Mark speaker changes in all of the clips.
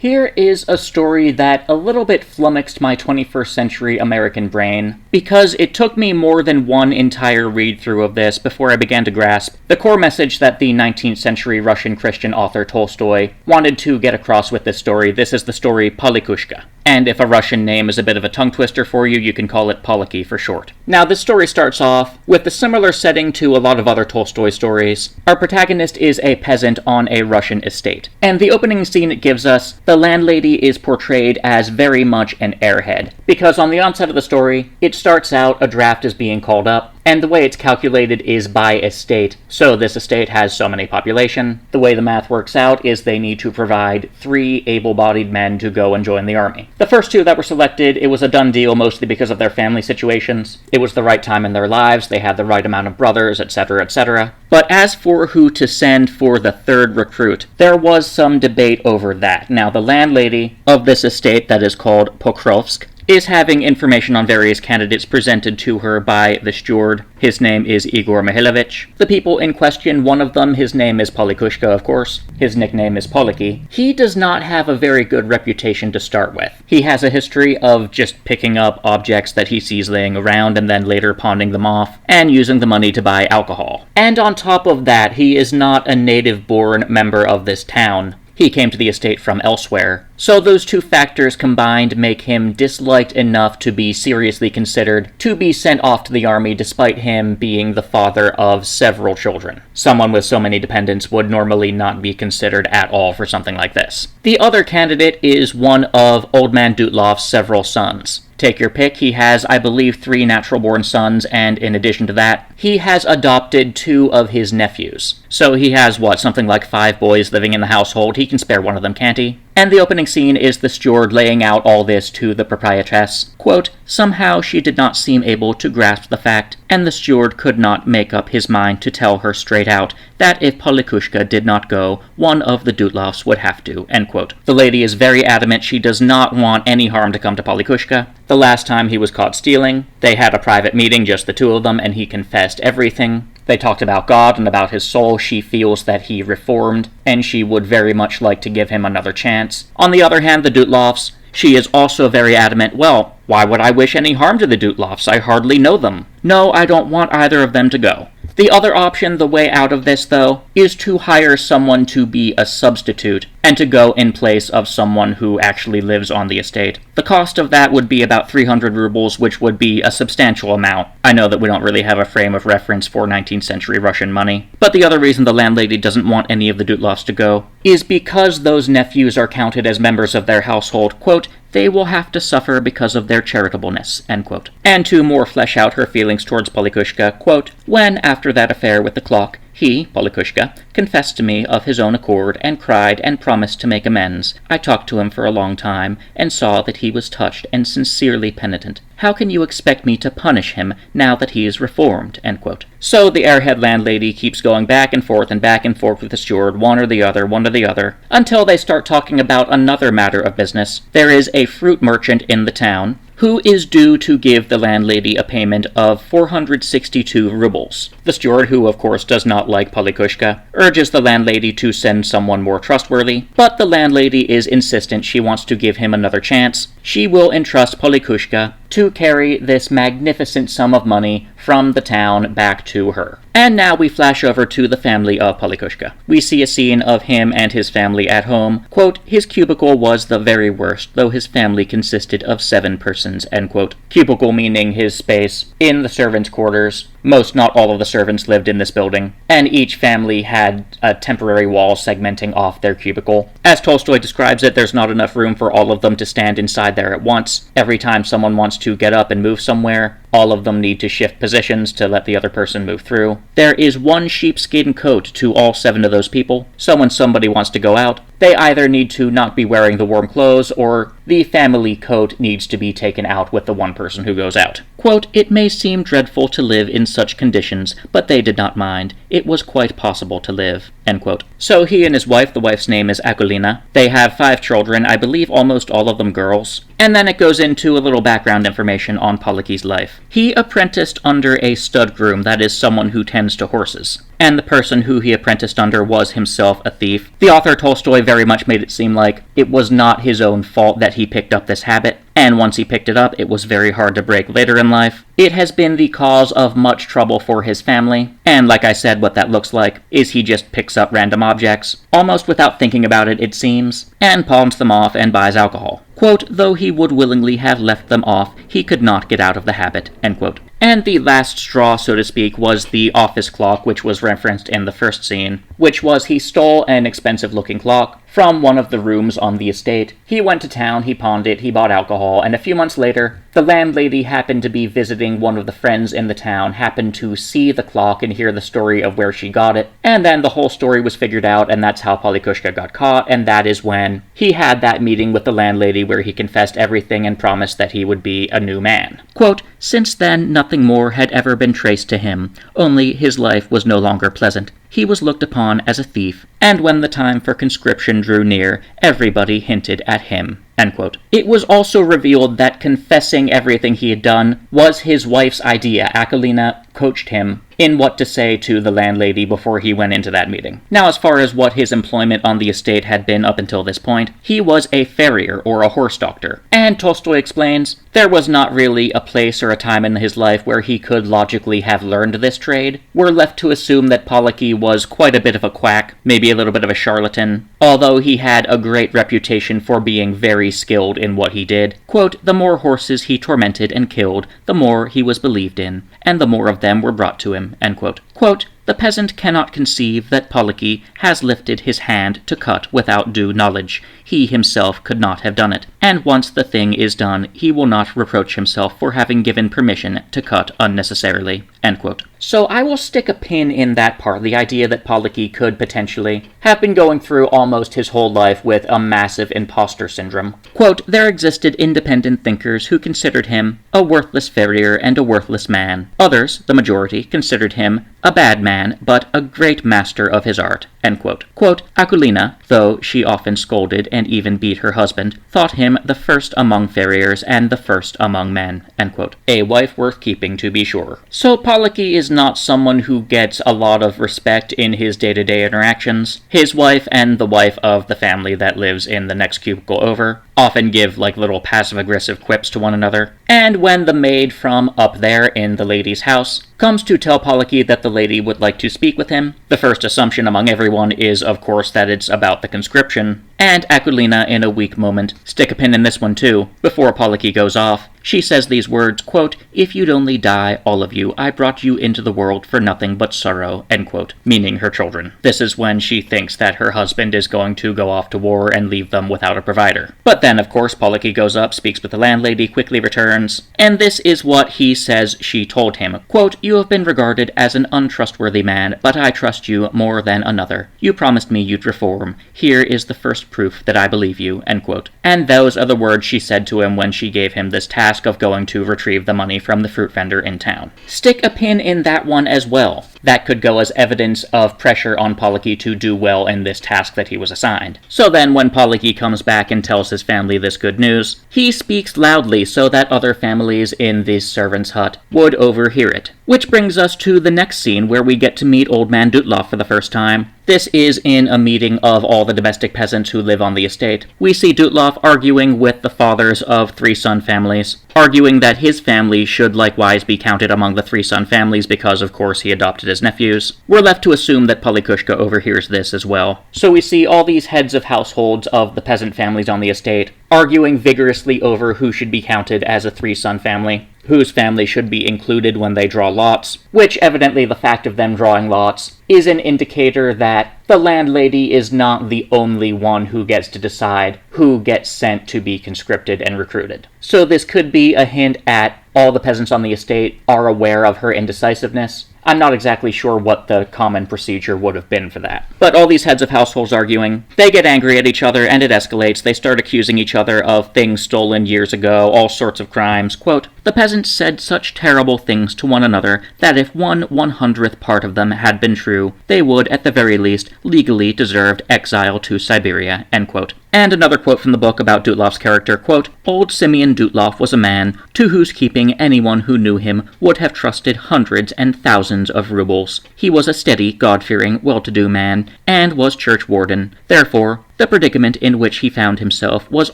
Speaker 1: Here is a story that a little bit flummoxed my 21st century American brain, because it took me more than one entire read-through of this before I began to grasp the core message that the 19th century Russian Christian author Tolstoy wanted to get across with this story. This is the story Polikushka. And if a Russian name is a bit of a tongue twister for you, you can call it Poliki for short. Now, this story starts off with a similar setting to a lot of other Tolstoy stories. Our protagonist is a peasant on a Russian estate. And the opening scene it gives us, the landlady is portrayed as very much an airhead. Because on the onset of the story, it starts out a draft is being called up, and the way it's calculated is by estate. So this estate has so many population. The way the math works out is they need to provide 3 able-bodied men to go and join the army. The first 2 that were selected, it was a done deal mostly because of their family situations. It was the right time in their lives, they had the right amount of brothers, etc., etc. But as for who to send for the 3rd recruit, there was some debate over that. Now, the landlady of this estate that is called Pokrovsk is having information on various candidates presented to her by the steward. His name is Igor Mihailovich. The people in question, one of them, his name is Polikushka, of course. His nickname is Poliki. He does not have a very good reputation to start with. He has a history of just picking up objects that he sees laying around and then later pawning them off, and using the money to buy alcohol. And on top of that, he is not a native-born member of this town. He came to the estate from elsewhere. So those 2 factors combined make him disliked enough to be seriously considered to be sent off to the army despite him being the father of several children. Someone with so many dependents would normally not be considered at all for something like this. The other candidate is one of Old Man Dutlov's several sons. Take your pick, he has, I believe, 3 natural-born sons, and in addition to that, he has adopted 2 of his nephews. So he has, something like 5 boys living in the household. He can spare one of them, can't he? And the opening scene is the steward laying out all this to the proprietress. Quote, somehow she did not seem able to grasp the fact, and the steward could not make up his mind to tell her straight out that if Polikushka did not go, one of the Dutlovs would have to, end quote. The lady is very adamant she does not want any harm to come to Polikushka. The last time he was caught stealing, they had a private meeting, just the 2 of them, and he confessed everything. They talked about God and about his soul. She feels that he reformed, and she would very much like to give him another chance. On the other hand, the Dutlovs, she is also very adamant, well, why would I wish any harm to the Dutlovs? I hardly know them. No, I don't want either of them to go. The other option, the way out of this, though, is to hire someone to be a substitute and to go in place of someone who actually lives on the estate. The cost of that would be about 300 rubles, which would be a substantial amount. I know that we don't really have a frame of reference for 19th century Russian money, but the other reason the landlady doesn't want any of the Dutlovs to go is because those nephews are counted as members of their household. Quote, they will have to suffer because of their charitableness, end quote. And to more flesh out her feelings towards Polikushka, quote, when, after that affair with the clock, he, Polikushka, confessed to me of his own accord, and cried and promised to make amends. I talked to him for a long time, and saw that he was touched and sincerely penitent. How can you expect me to punish him now that he is reformed? End quote. So the airhead landlady keeps going back and forth with the steward, one or the other, until they start talking about another matter of business. There is a fruit merchant in the town who is due to give the landlady a payment of 462 rubles. The steward, who of course does not like Polikushka, urges the landlady to send someone more trustworthy, but the landlady is insistent. She wants to give him another chance. She will entrust Polikushka to carry this magnificent sum of money from the town back to her. And now we flash over to the family of Polikushka. We see a scene of him and his family at home. Quote, his cubicle was the very worst, though his family consisted of 7 persons, end quote. Cubicle meaning his space in the servants' quarters. Most, not all of the servants lived in this building, and each family had a temporary wall segmenting off their cubicle. As Tolstoy describes it, there's not enough room for all of them to stand inside there at once. Every time someone wants to get up and move somewhere, all of them need to shift positions to let the other person move through. There is 1 sheepskin coat to all 7 of those people, so when somebody wants to go out, they either need to not be wearing the warm clothes, or the family coat needs to be taken out with the one person who goes out. Quote, it may seem dreadful to live in such conditions, but they did not mind. It was quite possible to live. end quote. So he and his wife, the wife's name is Akulina, they have 5 children, I believe almost all of them girls. And then it goes into a little background information on Poliki's life. He apprenticed under a stud groom, that is someone who tends to horses. And the person who he apprenticed under was himself a thief. The author Tolstoy very much made it seem like it was not his own fault that he picked up this habit, and once he picked it up, it was very hard to break later in life. It has been the cause of much trouble for his family, and like I said, what that looks like is he just picks up random objects, almost without thinking about it, it seems, and pawns them off and buys alcohol. Quote, though he would willingly have left them off, he could not get out of the habit, end quote. And the last straw, so to speak, was the office clock, which was referenced in the first scene, which was he stole an expensive-looking clock from one of the rooms on the estate. He went to town, he pawned it, he bought alcohol, and a few months later, the landlady happened to be visiting one of the friends in the town, happened to see the clock and hear the story of where she got it, and then the whole story was figured out, and that's how Polikushka got caught, and that is when he had that meeting with the landlady where he confessed everything and promised that he would be a new man. Quote, since then, nothing more had ever been traced to him, only his life was no longer pleasant. He was looked upon as a thief, and when the time for conscription drew near, everybody hinted at him. End quote. It was also revealed that confessing everything he had done was his wife's idea. Akulina coached him in what to say to the landlady before he went into that meeting. Now, as far as what his employment on the estate had been up until this point, he was a farrier, or a horse doctor. And Tolstoy explains, there was not really a place or a time in his life where he could logically have learned this trade. We're left to assume that Poliki was quite a bit of a quack, maybe a little bit of a charlatan, although he had a great reputation for being very skilled in what he did. Quote, the more horses he tormented and killed, the more he was believed in, and the more of them were brought to him, end quote. Quote, the peasant cannot conceive that Poliki has lifted his hand to cut without due knowledge. He himself could not have done it, and once the thing is done, he will not reproach himself for having given permission to cut unnecessarily, end quote. So I will stick a pin in that part, the idea that Poliki could potentially have been going through almost his whole life with a massive imposter syndrome. Quote, there existed independent thinkers who considered him a worthless farrier and a worthless man. Others, the majority, considered him a bad man, but a great master of his art, end quote. Quote, Akulina, though she often scolded and even beat her husband, thought him the first among farriers and the first among men, end quote. A wife worth keeping, to be sure. So Poliki is not someone who gets a lot of respect in his day-to-day interactions. His wife and the wife of the family that lives in the next cubicle over often give like little passive-aggressive quips to one another. And when the maid from up there in the lady's house comes to tell Poliki that the lady would like to speak with him, the first assumption among everyone is, of course, that it's about the conscription. And Akulina, in a weak moment, stick a pin in this one too, before Poliki goes off. She says these words, quote, if you'd only die, all of you, I brought you into the world for nothing but sorrow, end quote, meaning her children. This is when she thinks that her husband is going to go off to war and leave them without a provider. But then, of course, Poliki goes up, speaks with the landlady, quickly returns, and this is what he says she told him, quote, you have been regarded as an untrustworthy man, but I trust you more than another. You promised me you'd reform. Here is the first proof that I believe you, end quote. And those are the words she said to him when she gave him this task of going to retrieve the money from the fruit vendor in town. Stick a pin in that one as well. That could go as evidence of pressure on Poliki to do well in this task that he was assigned. So then when Poliki comes back and tells his family this good news, he speaks loudly so that other families in this servant's hut would overhear it. Which brings us to the next scene where we get to meet Old Man Dutloff for the first time. This is in a meeting of all the domestic peasants who live on the estate. We see Dutloff arguing with the fathers of 3 son families, arguing that his family should likewise be counted among the 3 son families because, of course, he adopted his nephews. We're left to assume that Polikushka overhears this as well. So we see all these heads of households of the peasant families on the estate arguing vigorously over who should be counted as a 3 son family, whose family should be included when they draw lots, which evidently the fact of them drawing lots is an indicator that the landlady is not the only one who gets to decide who gets sent to be conscripted and recruited. So this could be a hint at all the peasants on the estate are aware of her indecisiveness. I'm not exactly sure what the common procedure would have been for that. But all these heads of households arguing, they get angry at each other and it escalates. They start accusing each other of things stolen years ago, all sorts of crimes. Quote, the peasants said such terrible things to one another that if 1/100th part of them had been true, they would, at the very least, legally deserved exile to Siberia, end quote. And another quote from the book about Dutlov's character, quote, "Old Simeon Dutlov was a man to whose keeping anyone who knew him would have trusted hundreds and thousands of rubles. He was a steady, God-fearing, well-to-do man, and was church warden. Therefore, the predicament in which he found himself was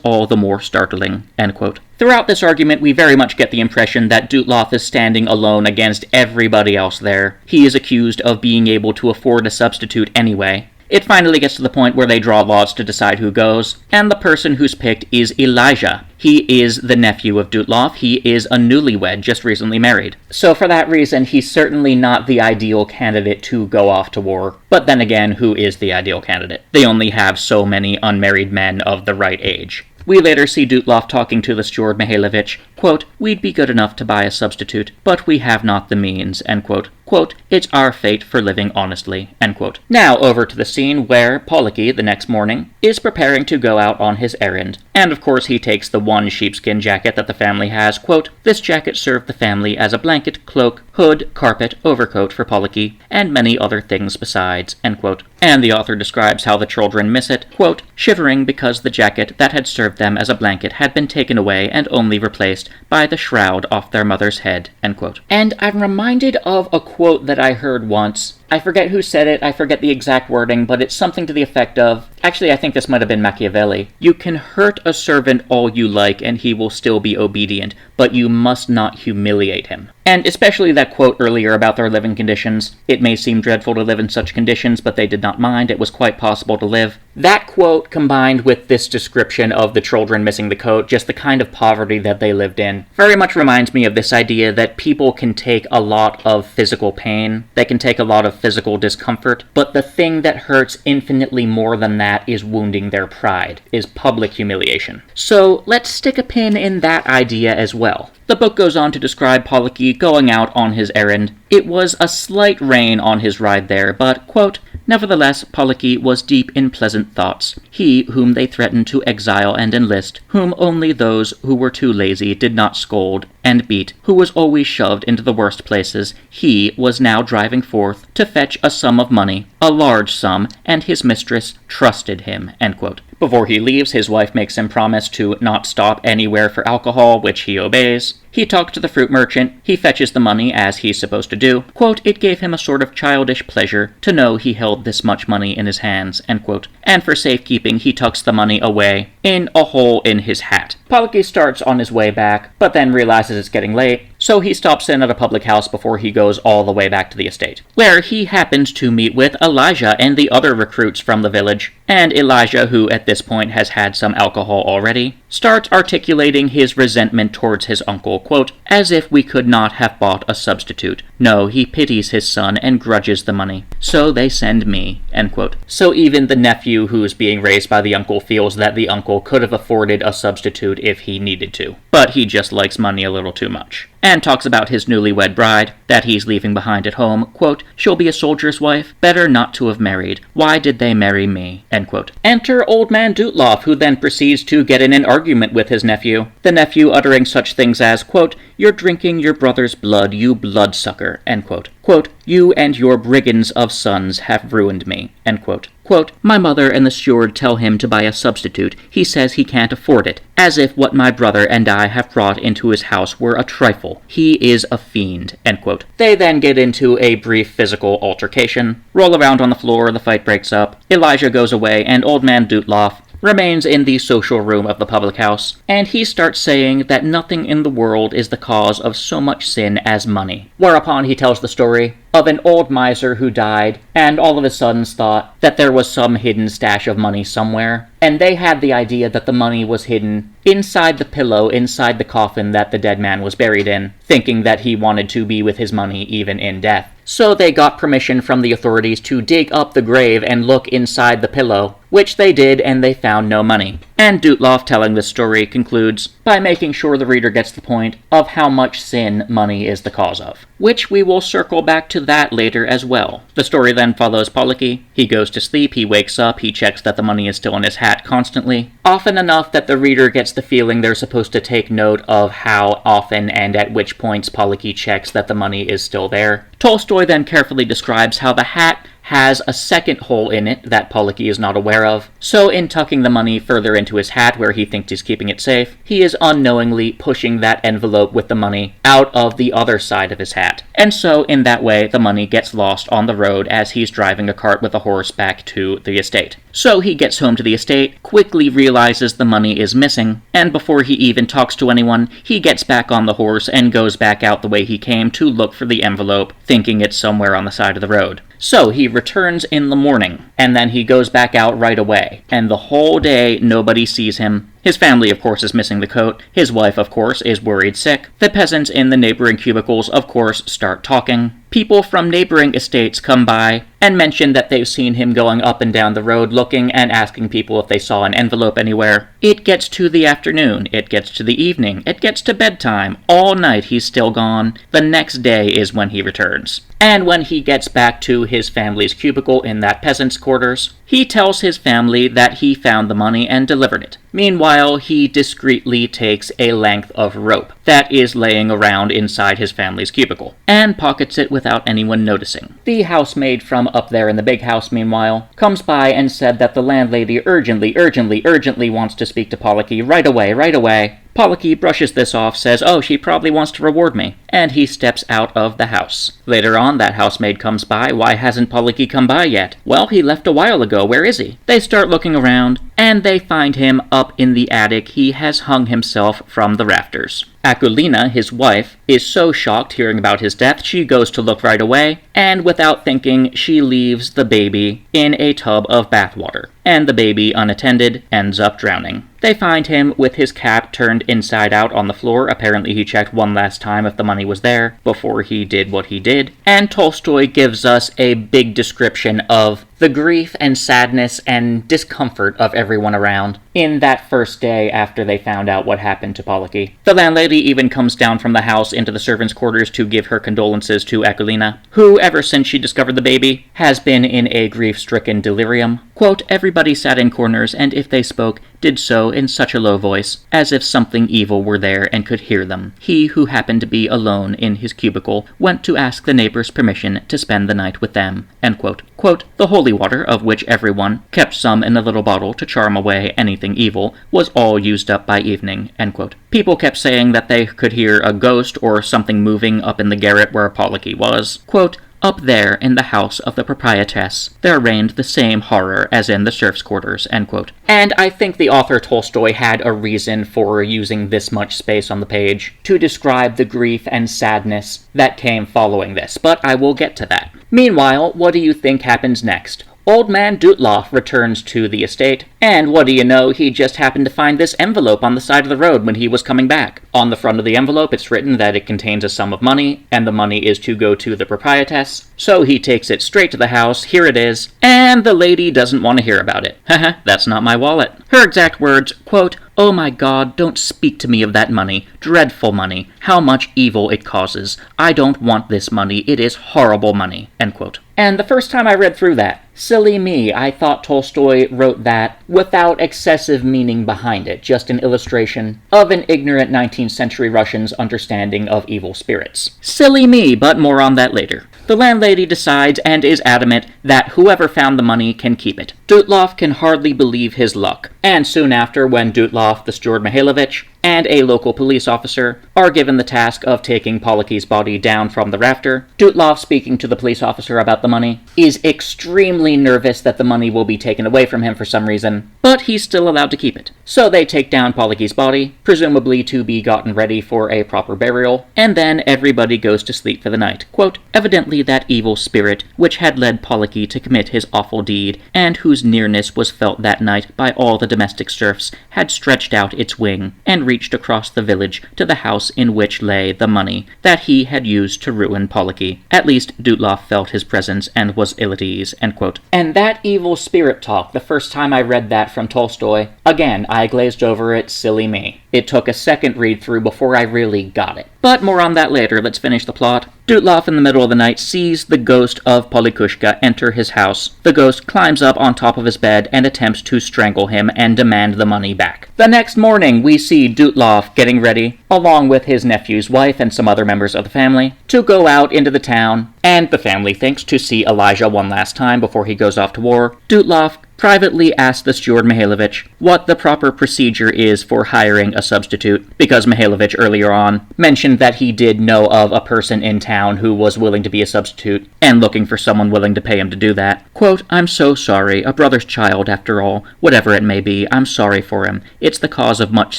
Speaker 1: all the more startling," end quote. Throughout this argument, we very much get the impression that Dutlov is standing alone against everybody else there. He is accused of being able to afford a substitute anyway. It finally gets to the point where they draw lots to decide who goes, and the person who's picked is Elijah. He is the nephew of Dutlov. He is a newlywed, just recently married. So for that reason, he's certainly not the ideal candidate to go off to war. But then again, who is the ideal candidate? They only have so many unmarried men of the right age. We later see Dutlov talking to the steward Mihailovich, quote, "We'd be good enough to buy a substitute, but we have not the means," end quote. Quote, "It's our fate for living honestly," end quote. Now over to the scene where Poliki, the next morning, is preparing to go out on his errand. And of course he takes the one sheepskin jacket that the family has, quote, "This jacket served the family as a blanket, cloak, hood, carpet, overcoat for Poliki, and many other things besides," end quote. And the author describes how the children miss it, quote, "Shivering because the jacket that had served them as a blanket had been taken away and only replaced by the shroud off their mother's head," end quote. And I'm reminded of a quote that I heard once. I forget who said it, I forget the exact wording, but it's something to the effect of, actually I think this might have been Machiavelli, "You can hurt a servant all you like and he will still be obedient, but you must not humiliate him." And especially that quote earlier about their living conditions, "It may seem dreadful to live in such conditions, but they did not mind, it was quite possible to live." That quote, combined with this description of the children missing the coat, just the kind of poverty that they lived in, very much reminds me of this idea that people can take a lot of physical pain, they can take a lot of physical discomfort, but the thing that hurts infinitely more than that is wounding their pride, is public humiliation. So let's stick a pin in that idea as well. The book goes on to describe Poliki going out on his errand. It was a slight rain on his ride there, but, quote, "Nevertheless, Poliki was deep in pleasant thoughts. He whom they threatened to exile and enlist, whom only those who were too lazy did not scold and beat, who was always shoved into the worst places, he was now driving forth to fetch a sum of money, a large sum, and his mistress trusted him," end quote. Before he leaves, his wife makes him promise to not stop anywhere for alcohol, which he obeys. He talks to the fruit merchant, he fetches the money as he's supposed to do. Quote, "It gave him a sort of childish pleasure to know he held this much money in his hands," end quote. And for safekeeping, he tucks the money away in a hole in his hat. Poliki starts on his way back, but then realizes it's getting late, so he stops in at a public house before he goes all the way back to the estate, where he happens to meet with Elijah and the other recruits from the village. And Elijah, who at this point has had some alcohol already, starts articulating his resentment towards his uncle, quote, "As if we could not have bought a substitute. No, he pities his son and grudges the money. So they send me," end quote. So even the nephew who's being raised by the uncle feels that the uncle could have afforded a substitute if he needed to, but he just likes money a little too much. And talks about his newlywed bride, that he's leaving behind at home, quote, "She'll be a soldier's wife, better not to have married. Why did they marry me?" end quote. Enter old man Dutlov, who then proceeds to get in an argument with his nephew, the nephew uttering such things as, quote, "You're drinking your brother's blood, you bloodsucker," end quote. Quote, "You and your brigands of sons have ruined me," end quote. Quote, "My mother and the steward tell him to buy a substitute. He says he can't afford it, as if what my brother and I have brought into his house were a trifle. He is a fiend," end quote. They then get into a brief physical altercation, roll around on the floor, the fight breaks up, Elijah goes away, and old man Dutlov remains in the social room of the public house, and he starts saying that nothing in the world is the cause of so much sin as money. Whereupon he tells the story of an old miser who died, and all of his sons thought that there was some hidden stash of money somewhere, and they had the idea that the money was hidden inside the pillow, inside the coffin that the dead man was buried in, thinking that he wanted to be with his money even in death. So they got permission from the authorities to dig up the grave and look inside the pillow, which they did, and they found no money. And Dutloff, telling this story, concludes by making sure the reader gets the point of how much sin money is the cause of, which we will circle back to that later as well. The story then follows Poliki. He goes to sleep, he wakes up, he checks that the money is still in his hat constantly, often enough that the reader gets the feeling they're supposed to take note of how often and at which points Poliki checks that the money is still there. Tolstoy then carefully describes how the hat has a second hole in it that Poliki is not aware of, so in tucking the money further into his hat where he thinks he's keeping it safe, he is unknowingly pushing that envelope with the money out of the other side of his hat. And so, in that way, the money gets lost on the road as he's driving a cart with a horse back to the estate. So he gets home to the estate, quickly realizes the money is missing, and before he even talks to anyone, he gets back on the horse and goes back out the way he came to look for the envelope, thinking it's somewhere on the side of the road. So he returns in the morning, and then he goes back out right away, and the whole day nobody sees him. His family, of course, is missing the coat. His wife, of course, is worried sick. The peasants in the neighboring cubicles, of course, start talking. People from neighboring estates come by and mention that they've seen him going up and down the road looking and asking people if they saw an envelope anywhere. It gets to the afternoon. It gets to the evening. It gets to bedtime. All night he's still gone. The next day is when he returns. And when he gets back to his family's cubicle in that peasant's quarters, he tells his family that he found the money and delivered it. Meanwhile, he discreetly takes a length of rope that is laying around inside his family's cubicle, and pockets it without anyone noticing. The housemaid from up there in the big house, meanwhile, comes by and said that the landlady urgently wants to speak to Poliki right away. Poliki brushes this off, says, "Oh, she probably wants to reward me," and he steps out of the house. Later on, that housemaid comes by. Why hasn't Poliki come by yet? Well, he left a while ago. Where is he? They start looking around, and they find him up in the attic. He has hung himself from the rafters. Akulina, his wife, is so shocked hearing about his death, she goes to look right away, and without thinking, she leaves the baby in a tub of bathwater, and the baby, unattended, ends up drowning. They find him with his cap turned inside out on the floor. Apparently he checked one last time if the money was there before he did what he did. And Tolstoy gives us a big description of the grief and sadness and discomfort of everyone around in that first day after they found out what happened to Poliki. The landlady even comes down from the house into the servants' quarters to give her condolences to Akulina, who, ever since she discovered the baby, has been in a grief-stricken delirium. Quote, "Everybody sat in corners, and if they spoke, did so in such a low voice, as if something evil were there and could hear them. He, who happened to be alone in his cubicle, went to ask the neighbors' permission to spend the night with them." End quote. Quote, "The holy water, of which everyone kept some in a little bottle to charm away anything evil, was all used up by evening." End quote. People kept saying that they could hear a ghost or something moving up in the garret where Poliki was. Quote, "Up there in the house of the proprietess, there reigned the same horror as in the serfs' quarters." End quote. And I think the author Tolstoy had a reason for using this much space on the page to describe the grief and sadness that came following this, but I will get to that. Meanwhile, what do you think happens next? Old man Dutloff returns to the estate, and what do you know, he just happened to find this envelope on the side of the road when he was coming back. On the front of the envelope, it's written that it contains a sum of money, and the money is to go to the proprietess. So he takes it straight to the house, here it is, and the lady doesn't want to hear about it. Haha, that's not my wallet. Her exact words, quote, "Oh my God, don't speak to me of that money. Dreadful money. How much evil it causes. I don't want this money. It is horrible money." End quote. And the first time I read through that, silly me, I thought Tolstoy wrote that without excessive meaning behind it, just an illustration of an ignorant 19th century Russian's understanding of evil spirits. Silly me, but more on that later. The landlady decides and is adamant that whoever found the money can keep it. Dutloff can hardly believe his luck, and soon after, when Dutloff, the steward Mihailovich, and a local police officer are given the task of taking Poliki's body down from the rafter, Dutloff, speaking to the police officer about the money, is extremely nervous that the money will be taken away from him for some reason, but he's still allowed to keep it. So they take down Poliki's body, presumably to be gotten ready for a proper burial, and then everybody goes to sleep for the night. Quote, "Evidently that evil spirit which had led Poliki to commit his awful deed, and whose whose nearness was felt that night by all the domestic serfs, had stretched out its wing, and reached across the village to the house in which lay the money that he had used to ruin Poliky. At least Dutloff felt his presence and was ill at ease." End quote. And that evil spirit talk, the first time I read that from Tolstoy, again, I glazed over it, silly me. It took a second read-through before I really got it. But more on that later, let's finish the plot. Dutloff, in the middle of the night, sees the ghost of Polikushka enter his house. The ghost climbs up on top of his bed and attempts to strangle him and demand the money back. The next morning, we see Dutloff getting ready, along with his nephew's wife and some other members of the family, to go out into the town, and the family thinks to see Elijah one last time before he goes off to war. Dutloff privately asks the steward Mihailovich what the proper procedure is for hiring a substitute, because Mihailovich earlier on mentioned that he did know of a person in town who was willing to be a substitute, and looking for someone willing to pay him to do that. Quote, "I'm so sorry, a brother's child after all, whatever it may be, I'm sorry for him. It's the cause of much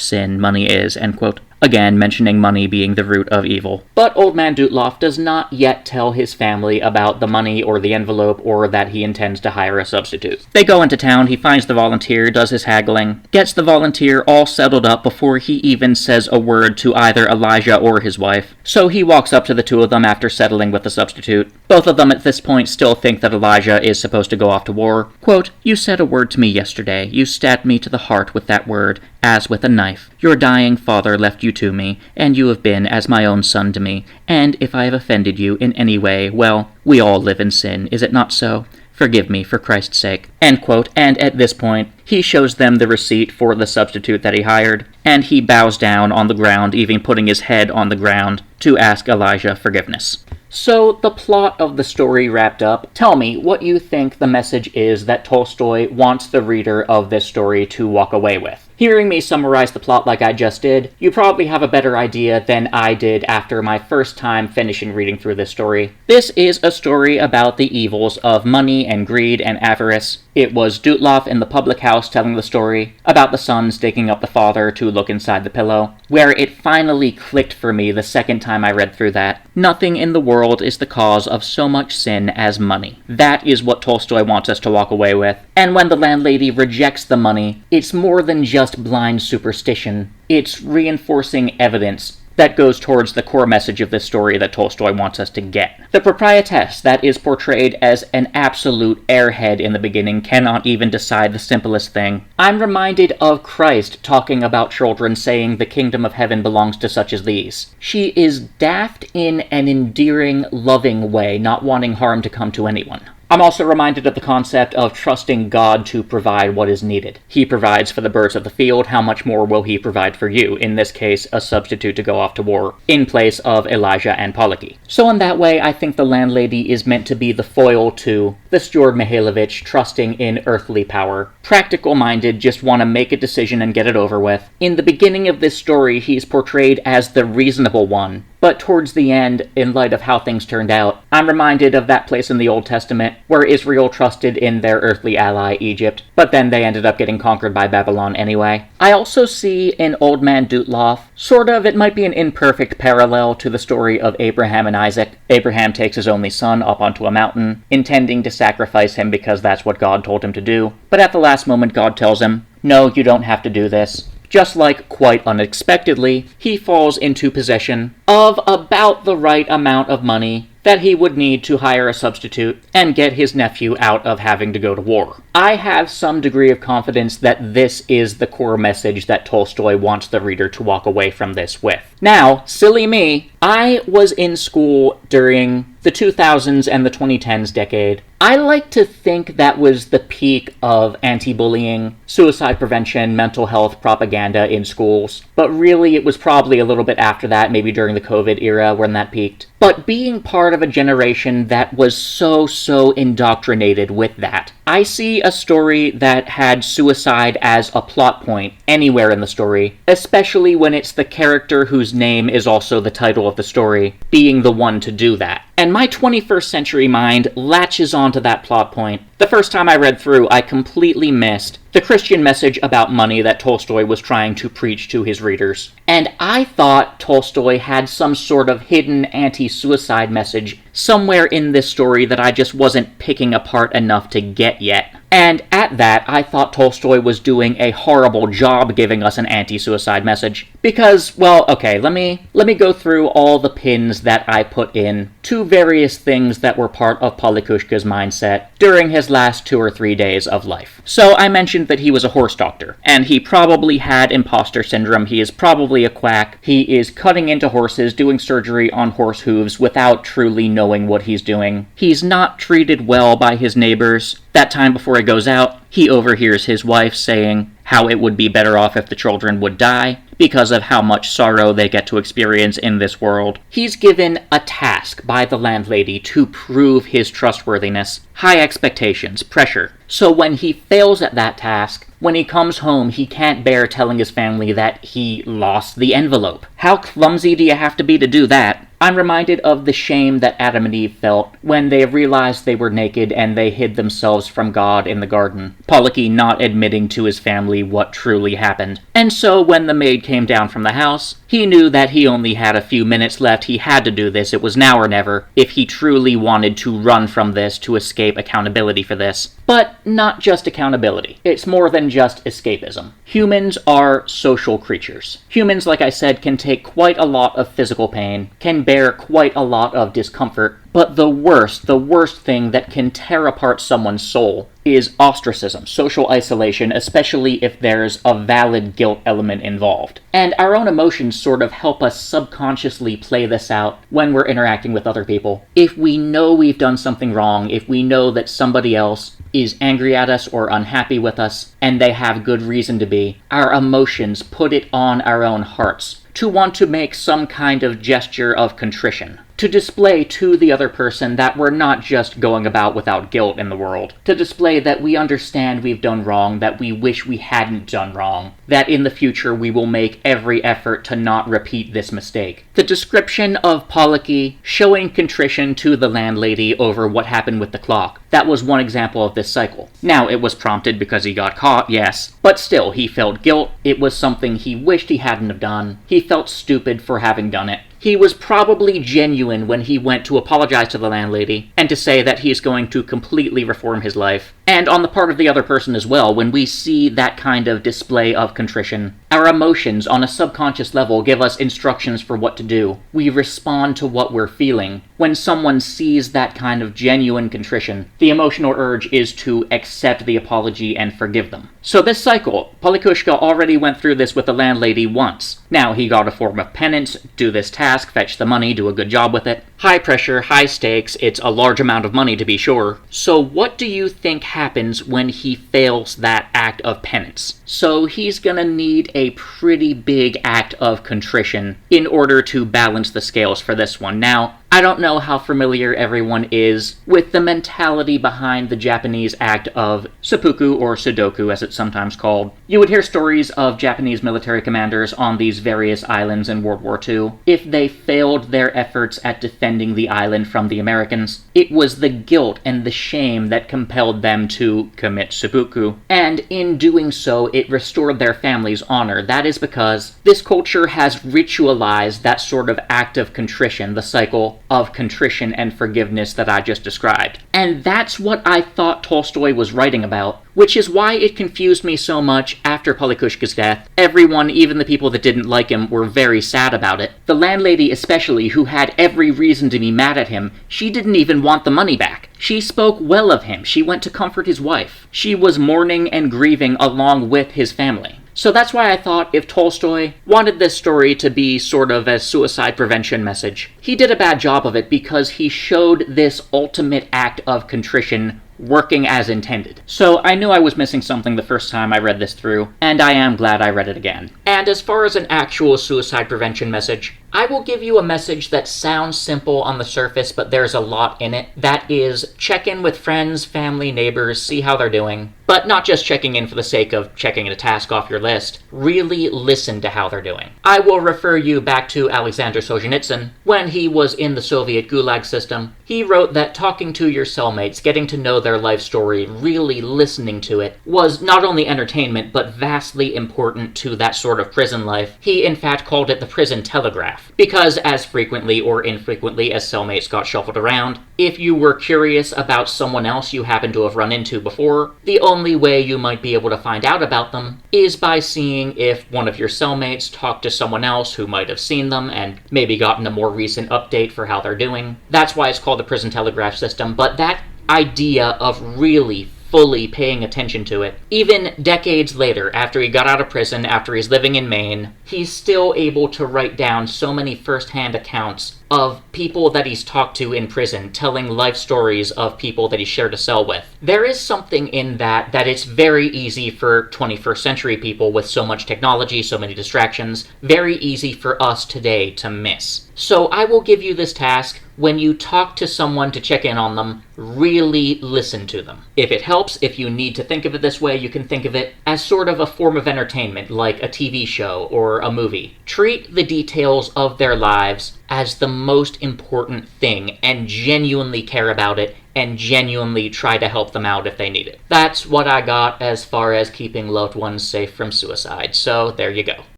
Speaker 1: sin, money is," end quote. Again, mentioning money being the root of evil. But Old Man Dutloff does not yet tell his family about the money or the envelope or that he intends to hire a substitute. They go into town, he finds the volunteer, does his haggling, gets the volunteer all settled up before he even says a word to either Elijah or his wife. So he walks up to the two of them after settling with the substitute. Both of them at this point still think that Elijah is supposed to go off to war. Quote, "You said a word to me yesterday. You stabbed me to the heart with that word, as with a knife. Your dying father left you to me, and you have been as my own son to me, and if I have offended you in any way, well, we all live in sin, is it not so? Forgive me for Christ's sake." End quote. And at this point, he shows them the receipt for the substitute that he hired, and he bows down on the ground, even putting his head on the ground, to ask Elijah forgiveness. So, the plot of the story wrapped up. Tell me what you think the message is that Tolstoy wants the reader of this story to walk away with. Hearing me summarize the plot like I just did, you probably have a better idea than I did after my first time finishing reading through this story. This is a story about the evils of money and greed and avarice. It was Dutloff in the public house telling the story about the sons digging up the father to look inside the pillow, where it finally clicked for me the second time I read through that. Nothing in the world is the cause of so much sin as money. That is what Tolstoy wants us to walk away with. And when the landlady rejects the money, it's more than just blind superstition. It's reinforcing evidence that goes towards the core message of this story that Tolstoy wants us to get. The proprietess that is portrayed as an absolute airhead in the beginning cannot even decide the simplest thing. I'm reminded of Christ talking about children saying the kingdom of heaven belongs to such as these. She is daft in an endearing, loving way, not wanting harm to come to anyone. I'm also reminded of the concept of trusting God to provide what is needed. He provides for the birds of the field, how much more will he provide for you? In this case, a substitute to go off to war, in place of Elijah and Poliky. So in that way, I think the landlady is meant to be the foil to the steward Mihailovich, trusting in earthly power. Practical-minded, just want to make a decision and get it over with. In the beginning of this story, he's portrayed as the reasonable one. But towards the end, in light of how things turned out, I'm reminded of that place in the Old Testament where Israel trusted in their earthly ally, Egypt, but then they ended up getting conquered by Babylon anyway. I also see in Old Man Dutloff, sort of, it might be an imperfect parallel to the story of Abraham and Isaac. Abraham takes his only son up onto a mountain, intending to sacrifice him because that's what God told him to do, but at the last moment God tells him, "No, you don't have to do this." Just like, quite unexpectedly, he falls into possession of about the right amount of money that he would need to hire a substitute and get his nephew out of having to go to war. I have some degree of confidence that this is the core message that Tolstoy wants the reader to walk away from this with. Now, silly me, I was in school during the 2000s and the 2010s decade. I like to think that was the peak of anti-bullying, suicide prevention, mental health propaganda in schools. But really, it was probably a little bit after that, maybe during the COVID era when that peaked. But being part of a generation that was so indoctrinated with that, I see a story that had suicide as a plot point anywhere in the story, especially when it's the character whose name is also the title of the story being the one to do that. And my 21st century mind latches onto that plot point. The first time I read through, I completely missed the Christian message about money that Tolstoy was trying to preach to his readers. And I thought Tolstoy had some sort of hidden anti-suicide message somewhere in this story that I just wasn't picking apart enough to get yet. And at that, I thought Tolstoy was doing a horrible job giving us an anti-suicide message. Because, well, okay, let me go through all the pins that I put in to various things that were part of Polikushka's mindset during his last 2 or 3 days of life. So I mentioned that he was a horse doctor, and he probably had imposter syndrome. He is probably a quack. He is cutting into horses, doing surgery on horse hooves without truly knowing what he's doing. He's not treated well by his neighbors. That time before he goes out, he overhears his wife saying how it would be better off if the children would die because of how much sorrow they get to experience in this world. He's given a task by the landlady to prove his trustworthiness. High expectations, pressure. So when he fails at that task, when he comes home, he can't bear telling his family that he lost the envelope. How clumsy do you have to be to do that? I'm reminded of the shame that Adam and Eve felt when they realized they were naked and they hid themselves from God in the garden. Poliki not admitting to his family what truly happened. And so when the maid came down from the house, he knew that he only had a few minutes left. He had to do this. It was now or never if he truly wanted to run from this, to escape accountability for this. But not just accountability. It's more than just escapism. Humans are social creatures. Humans, like I said, can take quite a lot of physical pain, can bear quite a lot of discomfort, but the worst thing that can tear apart someone's soul is ostracism, social isolation, especially if there's a valid guilt element involved. And our own emotions sort of help us subconsciously play this out when we're interacting with other people. If we know we've done something wrong, if we know that somebody else is angry at us or unhappy with us, and they have good reason to be, our emotions put it on our own hearts to want to make some kind of gesture of contrition, to display to the other person that we're not just going about without guilt in the world, to display that we understand we've done wrong, that we wish we hadn't done wrong, that in the future we will make every effort to not repeat this mistake. The description of Poliki showing contrition to the landlady over what happened with the clock, that was one example of this cycle. Now, it was prompted because he got caught, yes, but still, he felt guilt. It was something he wished he hadn't have done. He felt stupid for having done it. He was probably genuine when he went to apologize to the landlady and to say that he's going to completely reform his life. And on the part of the other person as well, when we see that kind of display of contrition, our emotions on a subconscious level give us instructions for what to do. We respond to what we're feeling. When someone sees that kind of genuine contrition, the emotional urge is to accept the apology and forgive them. So this cycle, Polikushka already went through this with the landlady once. Now he got a form of penance, do this task, fetch the money, do a good job with it. High pressure, high stakes, it's a large amount of money to be sure. So what do you think happens when he fails that act of penance? So he's gonna need a pretty big act of contrition in order to balance the scales for this one. Now, I don't know how familiar everyone is with the mentality behind the Japanese act of seppuku, or sudoku as it's sometimes called. You would hear stories of Japanese military commanders on these various islands in World War II. If they failed their efforts at defending the island from the Americans, it was the guilt and the shame that compelled them to commit seppuku. And in doing so, it restored their family's honor. That is because this culture has ritualized that sort of act of contrition, the cycle of contrition and forgiveness that I just described. And that's what I thought Tolstoy was writing about, which is why it confused me so much after Polikushka's death. Everyone, even the people that didn't like him, were very sad about it. The landlady especially, who had every reason to be mad at him, she didn't even want the money back. She spoke well of him. She went to comfort his wife. She was mourning and grieving along with his family. So that's why I thought if Tolstoy wanted this story to be sort of a suicide prevention message, he did a bad job of it because he showed this ultimate act of contrition working as intended. So I knew I was missing something the first time I read this through, and I am glad I read it again. And as far as an actual suicide prevention message, I will give you a message that sounds simple on the surface, but there's a lot in it. That is, check in with friends, family, neighbors, see how they're doing. But not just checking in for the sake of checking a task off your list. Really listen to how they're doing. I will refer you back to Alexander Solzhenitsyn. When he was in the Soviet Gulag system, he wrote that talking to your cellmates, getting to know their life story, really listening to it, was not only entertainment, but vastly important to that sort of prison life. He, in fact, called it the prison telegraph. life. Because as frequently or infrequently as cellmates got shuffled around, if you were curious about someone else you happened to have run into before, the only way you might be able to find out about them is by seeing if one of your cellmates talked to someone else who might have seen them and maybe gotten a more recent update for how they're doing. That's why it's called the prison telegraph system, but that idea of really fully paying attention to it. Even decades later, after he got out of prison, after he's living in Maine, he's still able to write down so many first-hand accounts of people that he's talked to in prison, telling life stories of people that he shared a cell with. There is something in that it's very easy for 21st century people with so much technology, so many distractions, very easy for us today to miss. So I will give you this task. When you talk to someone to check in on them, really listen to them. If it helps, if you need to think of it this way, you can think of it as sort of a form of entertainment, like a TV show or a movie. Treat the details of their lives as the most important thing and genuinely care about it and genuinely try to help them out if they need it. That's what I got as far as keeping loved ones safe from suicide, so there you go.